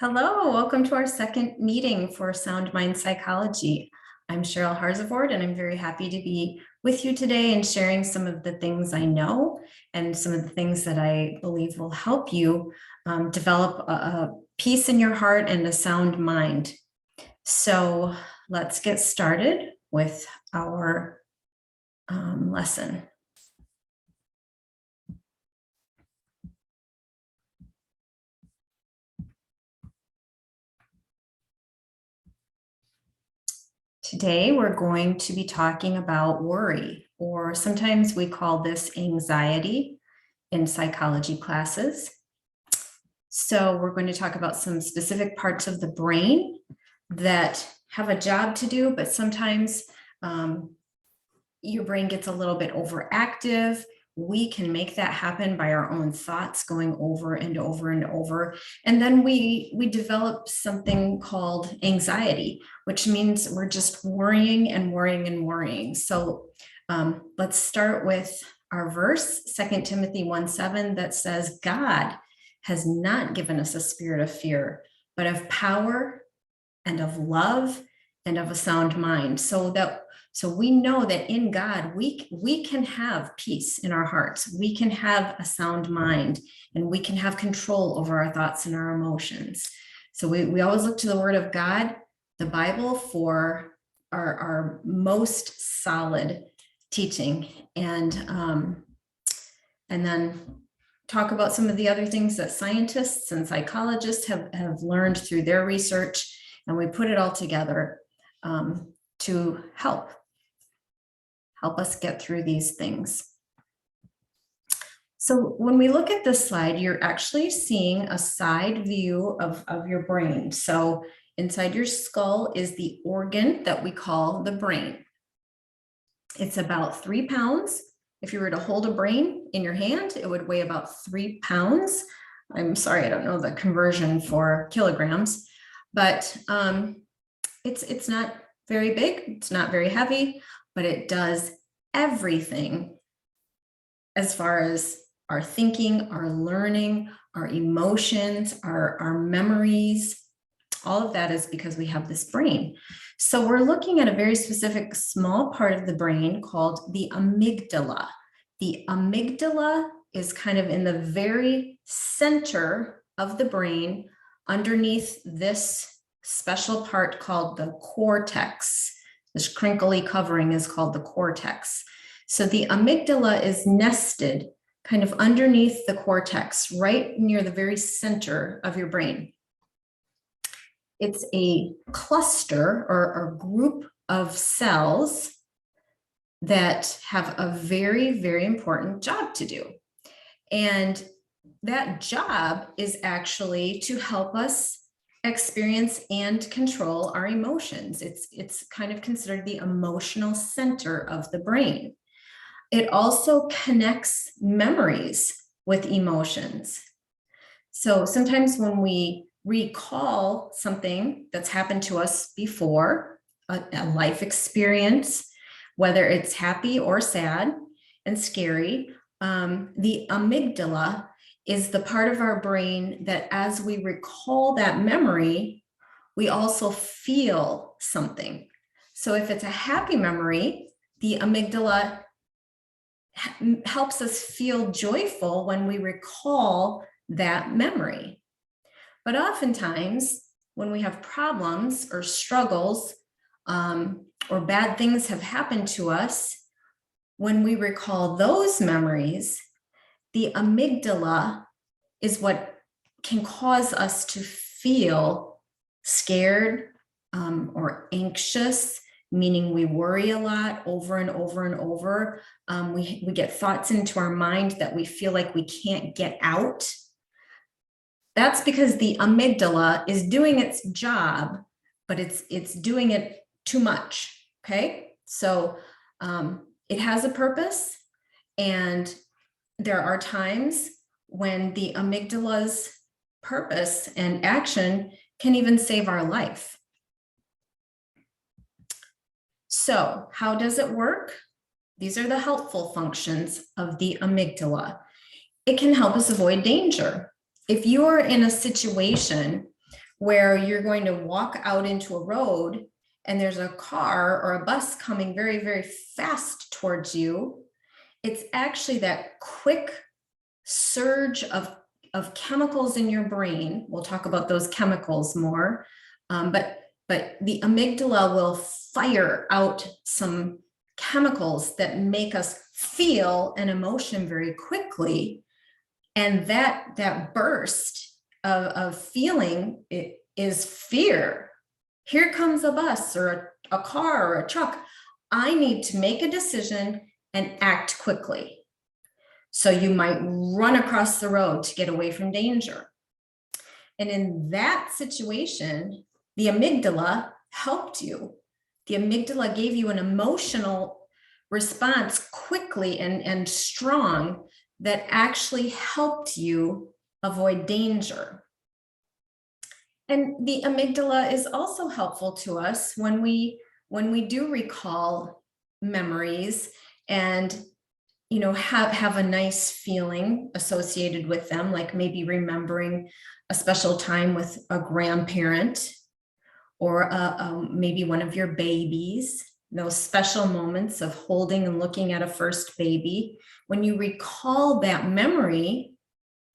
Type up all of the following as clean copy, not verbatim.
Hello, welcome to our second meeting for Sound Mind Psychology. I'm Cheryl Harzavord, and I'm very happy to be with you today and sharing some of the things I know and some of the things that I believe will help you develop a peace in your heart and a sound mind. So let's get started with our lesson. Today, we're going to be talking about worry, or sometimes we call this anxiety in psychology classes. So we're going to talk about some specific parts of the brain that have a job to do, but sometimes your brain gets a little bit overactive. We can make that happen by our own thoughts going over and over and over. And then we develop something called anxiety, which means we're just worrying and worrying and worrying. So let's start with our verse, 2 Timothy 1:7, that says, God has not given us a spirit of fear, but of power and of love and of a sound mind. So we know that in God, we can have peace in our hearts. We can have a sound mind, and we can have control over our thoughts and our emotions. So we always look to the Word of God, the Bible, for our most solid teaching, and then talk about some of the other things that scientists and psychologists have learned through their research, and we put it all together to help us get through these things. So when we look at this slide, you're actually seeing a side view of your brain. So inside your skull is the organ that we call the brain. It's about 3 pounds. If you were to hold a brain in your hand, it would weigh about 3 pounds. I'm sorry, I don't know the conversion for kilograms, but it's not very big. It's not very heavy, but it does everything as far as our thinking, our learning, our emotions, our memories. All of that is because we have this brain. So we're looking at a very specific small part of the brain called the amygdala. The amygdala is kind of in the very center of the brain, underneath this special part called the cortex. This crinkly covering is called the cortex. So the amygdala is nested kind of underneath the cortex, right near the very center of your brain. It's a cluster or group of cells that have a very, very important job to do. And that job is actually to help us experience and control our emotions. It's kind of considered the emotional center of the brain. It also connects memories with emotions. So sometimes when we recall something that's happened to us before, a life experience, whether it's happy or sad and scary, the amygdala is the part of our brain that as we recall that memory, we also feel something. So if it's a happy memory, the amygdala helps us feel joyful when we recall that memory. But oftentimes, when we have problems or struggles, or bad things have happened to us, when we recall those memories, the amygdala is what can cause us to feel scared or anxious, meaning we worry a lot over and over and over. We get thoughts into our mind that we feel like we can't get out. That's because the amygdala is doing its job, but it's doing it too much, okay? So it has a purpose, and there are times when the amygdala's purpose and action can even save our life. So how does it work? These are the helpful functions of the amygdala. It can help us avoid danger. If you are in a situation where you're going to walk out into a road and there's a car or a bus coming very, very fast towards you. It's actually that quick surge of chemicals in your brain. We'll talk about those chemicals more, but the amygdala will fire out some chemicals that make us feel an emotion very quickly. And that burst of feeling is fear. Here comes a bus or a car or a truck. I need to make a decision and act quickly. So you might run across the road to get away from danger. And in that situation, the amygdala helped you. The amygdala gave you an emotional response quickly and strong that actually helped you avoid danger. And the amygdala is also helpful to us when we do recall memories and have a nice feeling associated with them, like maybe remembering a special time with a grandparent or maybe one of your babies, those special moments of holding and looking at a first baby. When you recall that memory,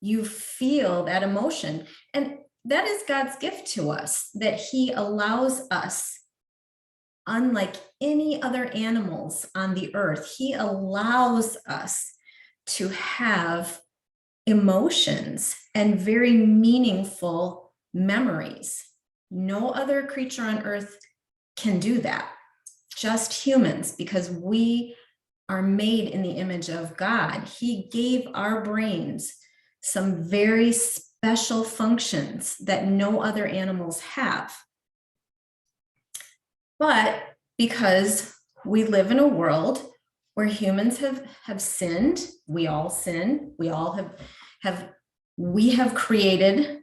you feel that emotion. And that is God's gift to us, that He allows us, unlike any other animals on the earth, He allows us to have emotions and very meaningful memories. No other creature on earth can do that, just humans, because we are made in the image of God. He gave our brains some very special functions that no other animals have. But because we live in a world where humans have sinned, we all sin, we have created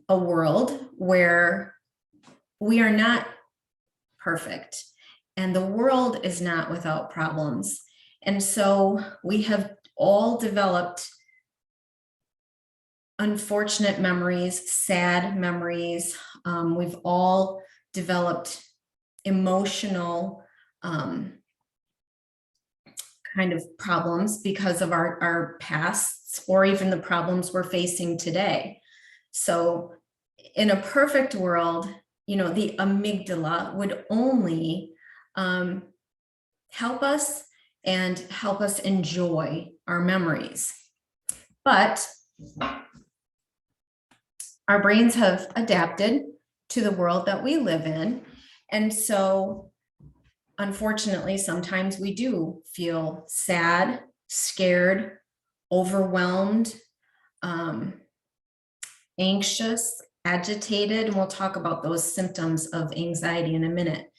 a world where we are not perfect, and the world is not without problems. And so we have all developed unfortunate memories, sad memories. We've all developed emotional kind of problems because of our pasts, or even the problems we're facing today. So in a perfect world, the amygdala would only help us and help us enjoy our memories. But our brains have adapted to the world that we live in. And so, unfortunately, sometimes we do feel sad, scared, overwhelmed, anxious, agitated, and we'll talk about those symptoms of anxiety in a minute.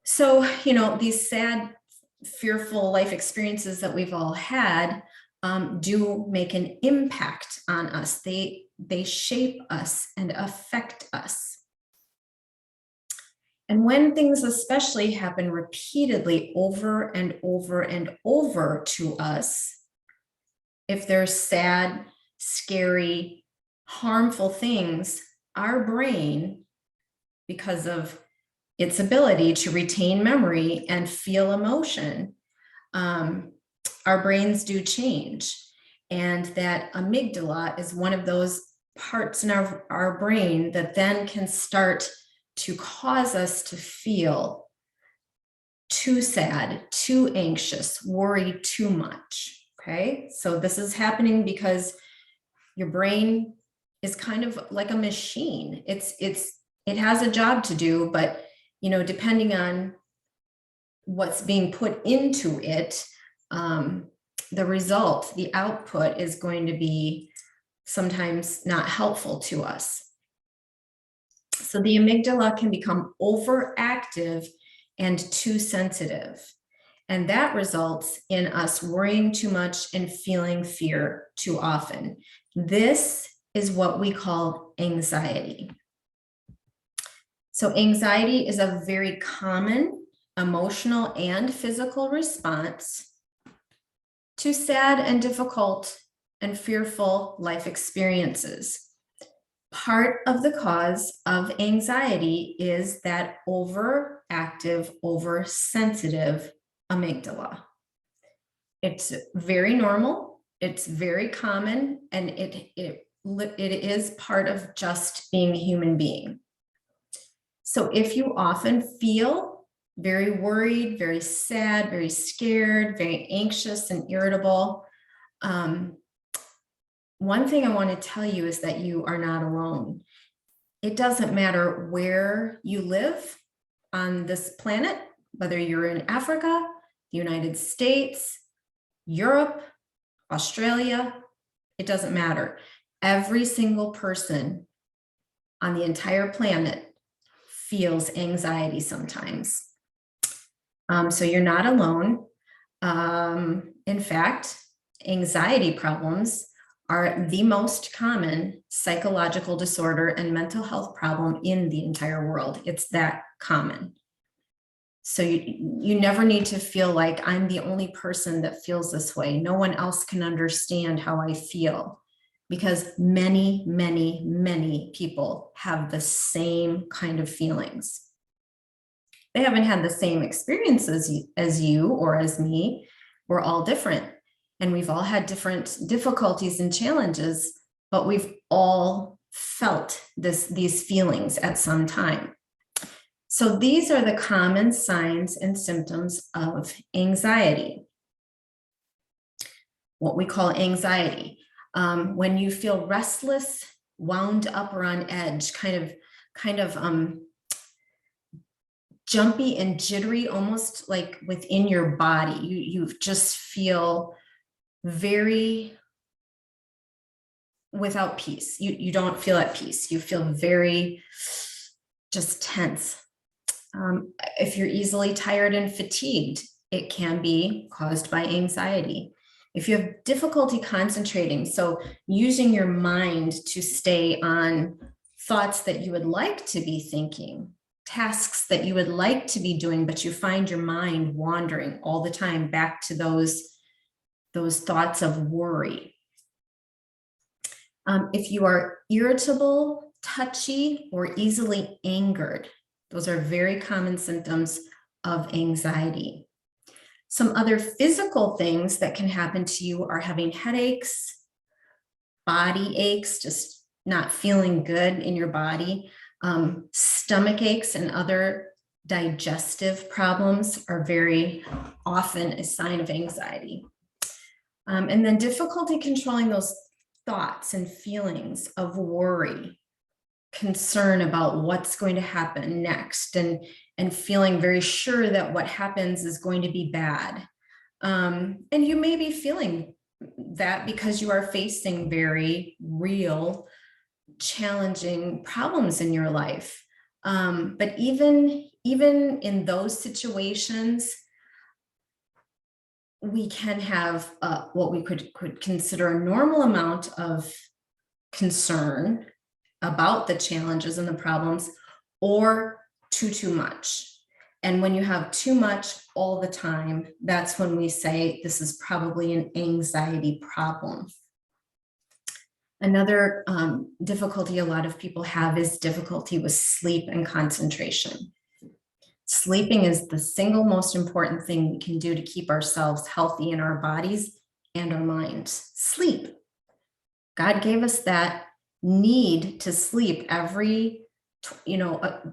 So, these sad, fearful life experiences that we've all had do make an impact on us. They shape us and affect us. And when things especially happen repeatedly over and over and over to us, if they're sad, scary, harmful things, our brain, because of its ability to retain memory and feel emotion, our brains do change. And that amygdala is one of those parts in our brain that then can start to cause us to feel too sad, too anxious, worry too much. Okay, so this is happening because your brain is kind of like a machine. It has a job to do, but depending on what's being put into it, the result, the output is going to be sometimes not helpful to us. So the amygdala can become overactive and too sensitive. And that results in us worrying too much and feeling fear too often. This is what we call anxiety. So anxiety is a very common emotional and physical response to sad and difficult and fearful life experiences. Part of the cause of anxiety is that overactive, oversensitive amygdala. It's very normal, it's very common, and it is part of just being a human being. So if you often feel very worried, very sad, very scared, very anxious and irritable, one thing I want to tell you is that you are not alone. It doesn't matter where you live on this planet, whether you're in Africa, the United States, Europe, Australia, it doesn't matter. Every single person on the entire planet feels anxiety sometimes. So you're not alone. In fact, anxiety problems are the most common psychological disorder and mental health problem in the entire world. It's that common. So you never need to feel like I'm the only person that feels this way. No one else can understand how I feel, because many, many, many people have the same kind of feelings. They haven't had the same experiences as you or as me. We're all different, and we've all had different difficulties and challenges, but we've all felt these feelings at some time. So these are the common signs and symptoms of anxiety. What we call anxiety. When you feel restless, wound up or on edge, kind of jumpy and jittery, almost like within your body. You just feel very without peace. You don't feel at peace. You feel very just tense. If you're easily tired and fatigued, it can be caused by anxiety. If you have difficulty concentrating, so using your mind to stay on thoughts that you would like to be thinking, tasks that you would like to be doing, but you find your mind wandering all the time back to those thoughts of worry. If you are irritable, touchy, or easily angered, those are very common symptoms of anxiety. Some other physical things that can happen to you are having headaches, body aches, just not feeling good in your body. Stomach aches and other digestive problems are very often a sign of anxiety. And then difficulty controlling those thoughts and feelings of worry, concern about what's going to happen next, and feeling very sure that what happens is going to be bad. And you may be feeling that because you are facing very real, challenging problems in your life. But even in those situations, we can have what we could consider a normal amount of concern about the challenges and the problems, or too much. And when you have too much all the time, that's when we say this is probably an anxiety problem. Another difficulty a lot of people have is difficulty with sleep and concentration. Sleeping is the single most important thing we can do to keep ourselves healthy in our bodies and our minds. Sleep. God gave us that need to sleep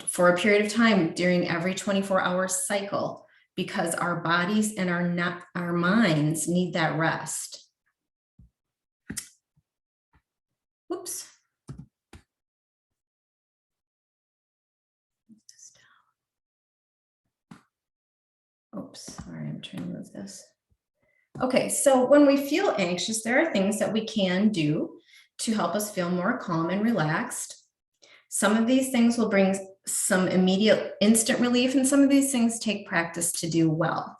for a period of time during every 24-hour cycle, because our bodies and our minds need that rest. Whoops. Oops, sorry, I'm trying to move this. Okay, so when we feel anxious, there are things that we can do to help us feel more calm and relaxed. Some of these things will bring some immediate instant relief, and some of these things take practice to do well.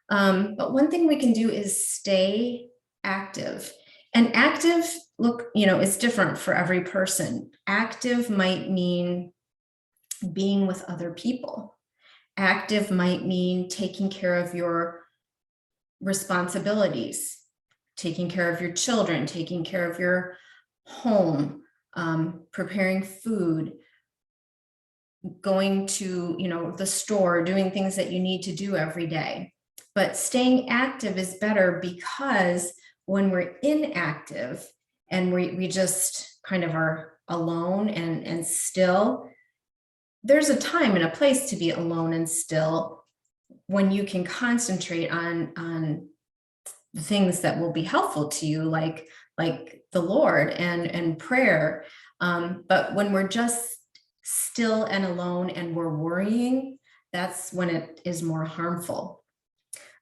But one thing we can do is stay active. And active, is different for every person. Active might mean being with other people. Active might mean taking care of your responsibilities, taking care of your children, taking care of your home, preparing food, going to, the store, doing things that you need to do every day. But staying active is better, because when we're inactive and we just kind of are alone and still, there's a time and a place to be alone and still when you can concentrate on the things that will be helpful to you, like the Lord and prayer. But when we're just still and alone and we're worrying, that's when it is more harmful.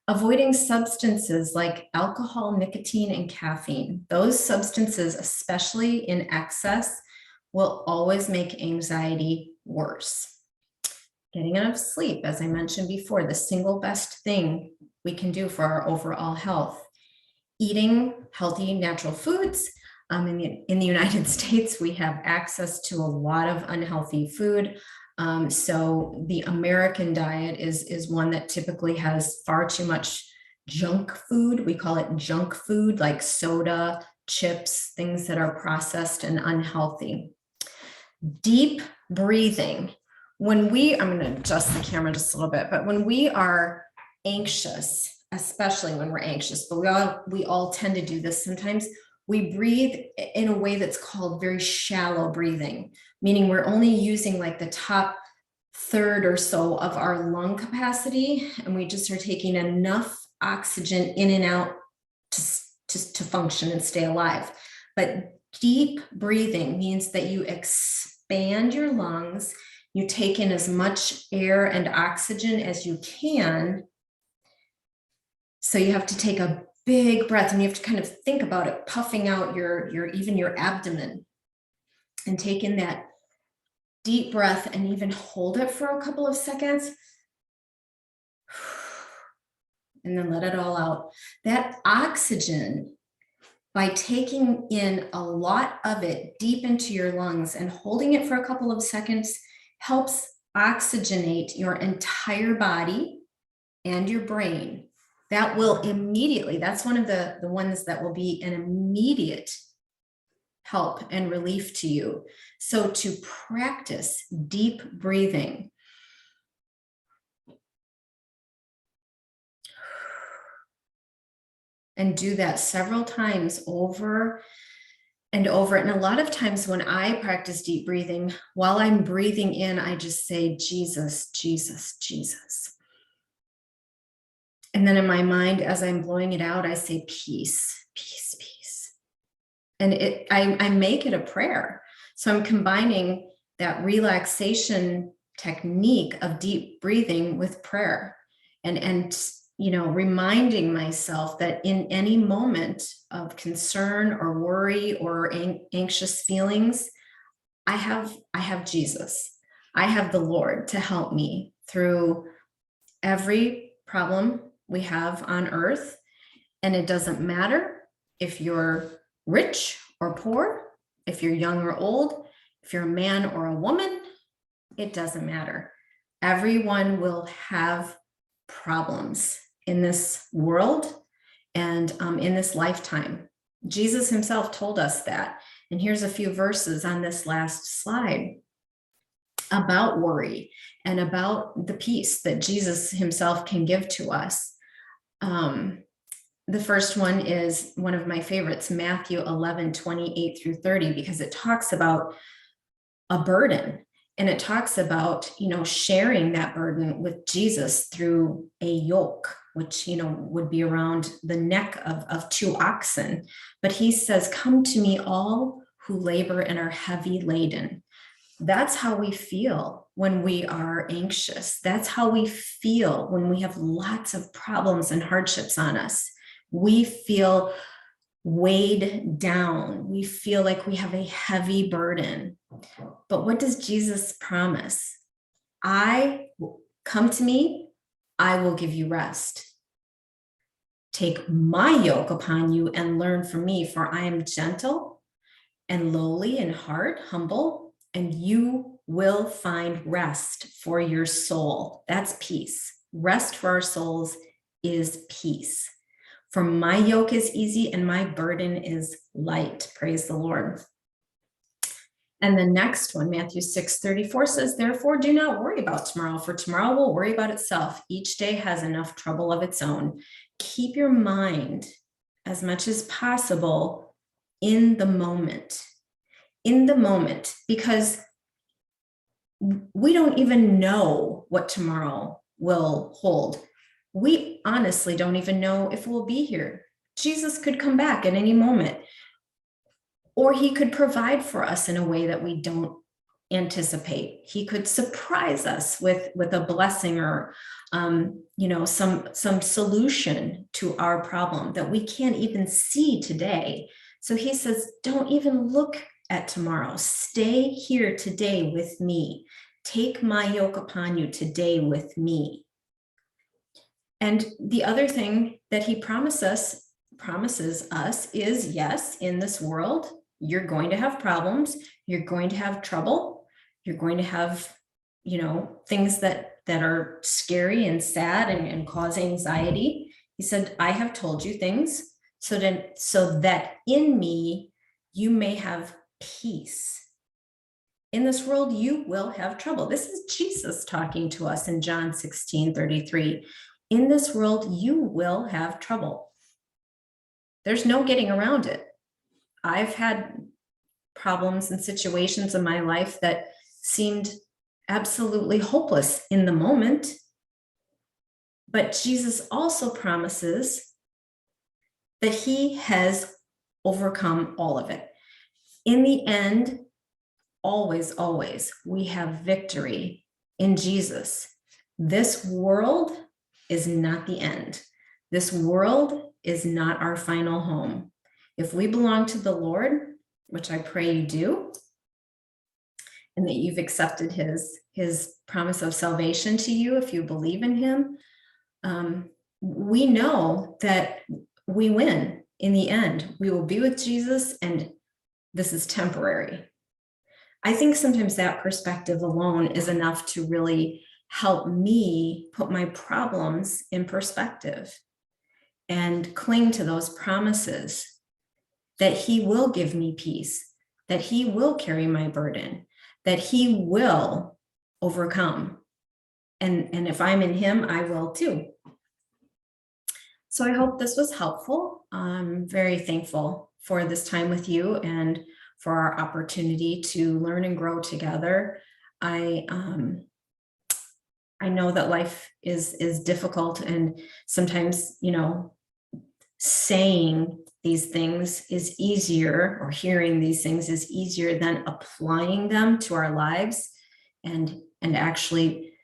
Avoiding substances like alcohol, nicotine, and caffeine. Those substances, especially in excess, will always make anxiety worse. Getting enough sleep, as I mentioned before, the single best thing we can do for our overall health. Eating healthy, natural foods. In the United States, we have access to a lot of unhealthy food. So the American diet is one that typically has far too much junk food. We call it junk food, like soda, chips, things that are processed and unhealthy. Deep breathing. I'm going to adjust the camera just a little bit, but when we are anxious, especially when we're anxious, but we all tend to do this sometimes, we breathe in a way that's called very shallow breathing, meaning we're only using like the top third or so of our lung capacity, and we just are taking enough oxygen in and out to function and stay alive. But deep breathing means that you expand your lungs, you take in as much air and oxygen as you can. So you have to take a big breath, and you have to kind of think about it, puffing out even your abdomen, and take in that deep breath and even hold it for a couple of seconds. And then let it all out. That oxygen, by taking in a lot of it deep into your lungs and holding it for a couple of seconds, helps oxygenate your entire body and your brain. That will immediately, that's one of the ones that will be an immediate help and relief to you. So to practice deep breathing, and do that several times over and over. And a lot of times when I practice deep breathing, while I'm breathing in, I just say, Jesus, Jesus, Jesus. And then in my mind, as I'm blowing it out, I say, peace, peace, peace. And I make it a prayer. So I'm combining that relaxation technique of deep breathing with prayer, and reminding myself that in any moment of concern or worry or anxious feelings, I have Jesus. I have the Lord to help me through every problem we have on earth. And it doesn't matter if you're rich or poor, if you're young or old, if you're a man or a woman, it doesn't matter. Everyone will have problems in this world and in this lifetime. Jesus himself told us that. And here's a few verses on this last slide about worry and about the peace that Jesus himself can give to us. The first one is one of my favorites, Matthew 11:28-30, because it talks about a burden, and it talks about, sharing that burden with Jesus through a yoke, which, would be around the neck of two oxen. But he says, come to me, all who labor and are heavy laden. That's how we feel when we are anxious. That's how we feel when we have lots of problems and hardships on us. We feel weighed down. We feel like we have a heavy burden. But what does Jesus promise? Come to me, I will give you rest. Take my yoke upon you and learn from me, for I am gentle and lowly in heart, humble, and you will find rest for your soul. That's peace. Rest for our souls is peace. For my yoke is easy and my burden is light. Praise the Lord. And the next one, Matthew 6:34 says, therefore, do not worry about tomorrow, for tomorrow will worry about itself. Each day has enough trouble of its own. Keep your mind as much as possible in the moment, because we don't even know what tomorrow will hold. We honestly don't even know if we'll be here. Jesus could come back at any moment, or he could provide for us in a way that we don't anticipate. He could surprise us with a blessing or some solution to our problem that we can't even see today. So he says, don't even look at tomorrow. Stay here today with me. Take my yoke upon you today with me. And the other thing that he promises us is, yes, in this world, you're going to have problems. You're going to have trouble. You're going to have, things that are scary and sad and cause anxiety. He said, I have told you things so that in me, you may have peace. In this world, you will have trouble. This is Jesus talking to us in John 16:33. In this world, you will have trouble. There's no getting around it. I've had problems and situations in my life that seemed absolutely hopeless in the moment. But Jesus also promises that he has overcome all of it. In the end, always, always, we have victory in Jesus. This world is not the end. This world is not our final home. If we belong to the Lord, which I pray you do, and that you've accepted his promise of salvation to you, if you believe in him, we know that we win in the end. We will be with Jesus, and this is temporary. I think sometimes that perspective alone is enough to really help me put my problems in perspective and cling to those promises that he will give me peace, that he will carry my burden, that he will overcome. And if I'm in him, I will too. So I hope this was helpful. I'm very thankful for this time with you and for our opportunity to learn and grow together. I know that life is difficult, and sometimes, saying these things is easier, or hearing these things is easier than applying them to our lives and actually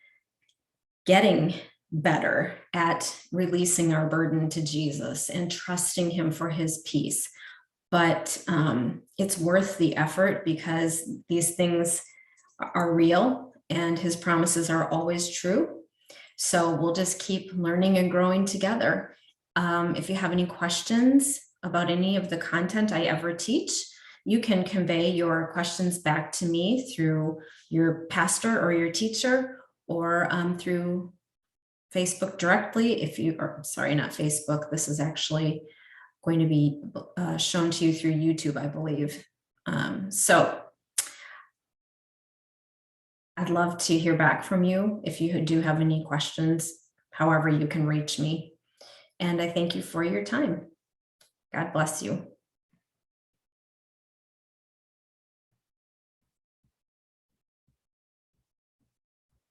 getting better at releasing our burden to Jesus and trusting him for his peace. But it's worth the effort, because these things are real and his promises are always true. So we'll just keep learning and growing together. If you have any questions about any of the content I ever teach, you can convey your questions back to me through your pastor or your teacher, or through Facebook directly. Not Facebook. This is actually going to be shown to you through YouTube, I believe. So I'd love to hear back from you if you do have any questions, however you can reach me. And I thank you for your time. God bless you.